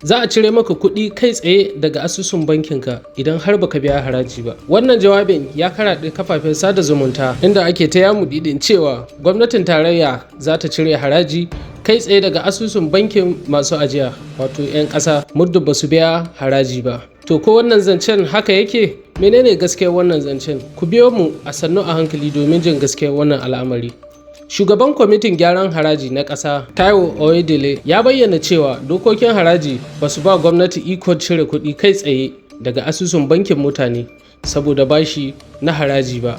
Za a cire maka kuɗi kai tsaye daga asusun bankinka idan har baka biya haraji ba. Wannan jawabin ya karaɗe kafafen sada zumunta inda ake ta yamudidin cewa gwamnatin tarayya za ta cire haraji kai tsaye daga asusun bankin masu ajiya wato 'yan ƙasa muddin ba su biya haraji ba. To ko wannan zancen haka yake? Menene gaskiyar wannan zancen? Ku biyo mu a sannu a hankali domin jin gaskiyar wannan al'amari. Shugaban kwamitin gyaran haraji na ƙasa Taiwo Oyedele ya bayyana cewa dokokin haraji ba su ba gwamnati ikon cire kuɗi kai tsaye daga asusun bankin mutane saboda bashi na haraji ba.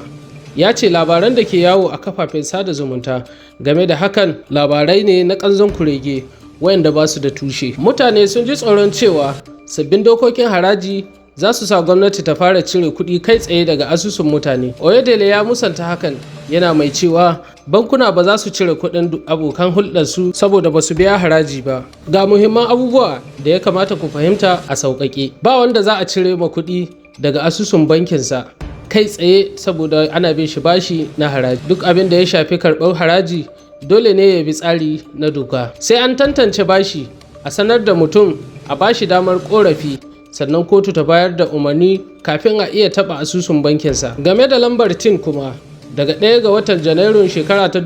Ya ce labaran da ke yawo a kafafen sada zumunta game da hakan labarai ne na ƙanzon kurege wayanda ba su da tushe. Mutane sun ji tsoron cewa sabbin dokokin haraji za su sa gwamnati ta fara cire kuɗi kai tsaye daga asusun mutane. Oyedele ya musanta hakan yana mai cewa bankuna ba za su cire kuɗin abokan hulɗarsu saboda ba su biya haraji ba. Ga muhimman abubuwa da ya kamata ku fahimta a sauƙaƙe. Ba wanda za a cire ma kuɗi daga asusun bankinsa kai tsaye saboda ana bin shi bashi na haraji. Duk abin da ya shafi karɓar haraji dole ne ya bi tsari na doka. Sai an tantance bashi, a sanar da mutum, a bashi damar ƙorafi, sannan kotu ta bayar da umarni kafin a iya taɓa asusun bankinsa. Game da lambar tin kuma, daga 1 ga watan Janairun shekara ta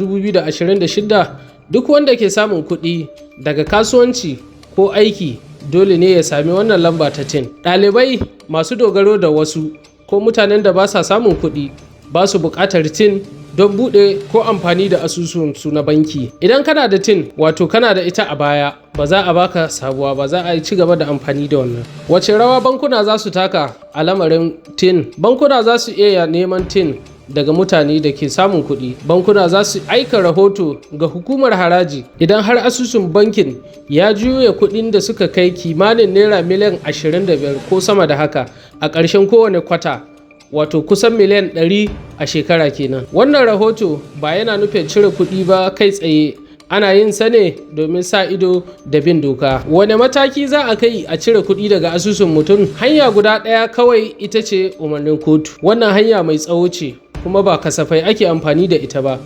2026 duk wanda ke samun kuɗi daga kasuwanci ko aiki dole ne ya sami wannan lamba ta tin. Ɗalibai masu dogaro da wasu ko mutanen da ba sa samun kuɗi ba su buƙatar tin don buɗe ko amfani da asusun su na banki. Idan kana da tin wato kana da ita a baya ba za a baka sabuwa ba, za a ci gaba da amfani da wannan. Wace rawa bankuna za su taka a lamarin tin? Bankuna za su iya neman tin daga mutane da ke samun kuɗi. Bankuna za su aika rahoto ga hukumar haraji idan har asusun bankin ya juya kuɗin da suka kai kimanin naira miliyan 25 ko sama da haka a ƙarshen kowane kwata, wato kusan miliyan 100 a shekara kenan. Wannan rahoto ba yana nufin cire kuɗi ba kai tsaye, ana yin sa ne domin sa ido da bin doka. Wane mataki za a kai a cire kuɗi daga asusun mutum? Hanya guda ɗaya kawai ita ce umarnin kotu. Wannan hanya mai tsawo ce kuma ba kasafai ake amfani da ita ba.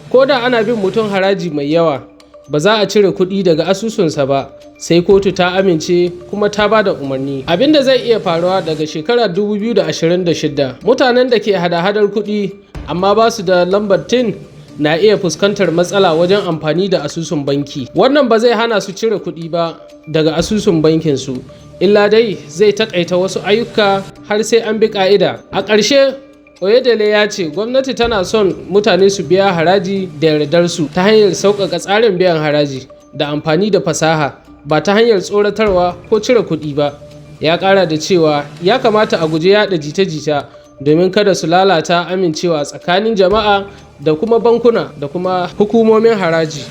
Ko da ana bin mutum haraji mai yawa, ba za a cire kuɗi daga asusunsa ba sai kotu ta amince kuma ta ba da umarni. Abin da zai iya faruwa daga shekarar 2026, mutanen da ke hada-hadar kuɗi amma ba su da lambar tin na iya fuskantar matsala wajen amfani da asusun banki. Wannan ba zai hana su cire kuɗi ba daga asusun bankinsu, illa dai zai takaita wasu ayyuka har sai an bi ƙa'ida. A ƙarshe, Oyedele ya ce gwamnati tana son mutane su biya haraji da yardarsu ta hanyar sauƙaƙa tsarin biyan haraji da amfani da fasaha, ba ta hanyar tsoratarwa ko cire kuɗi ba. Ya ƙara da cewa ya kamata a guji yaɗa jita-jita domin kada su lalata amincewa tsakanin jama'a da kuma bankuna da kuma hukumomin haraji.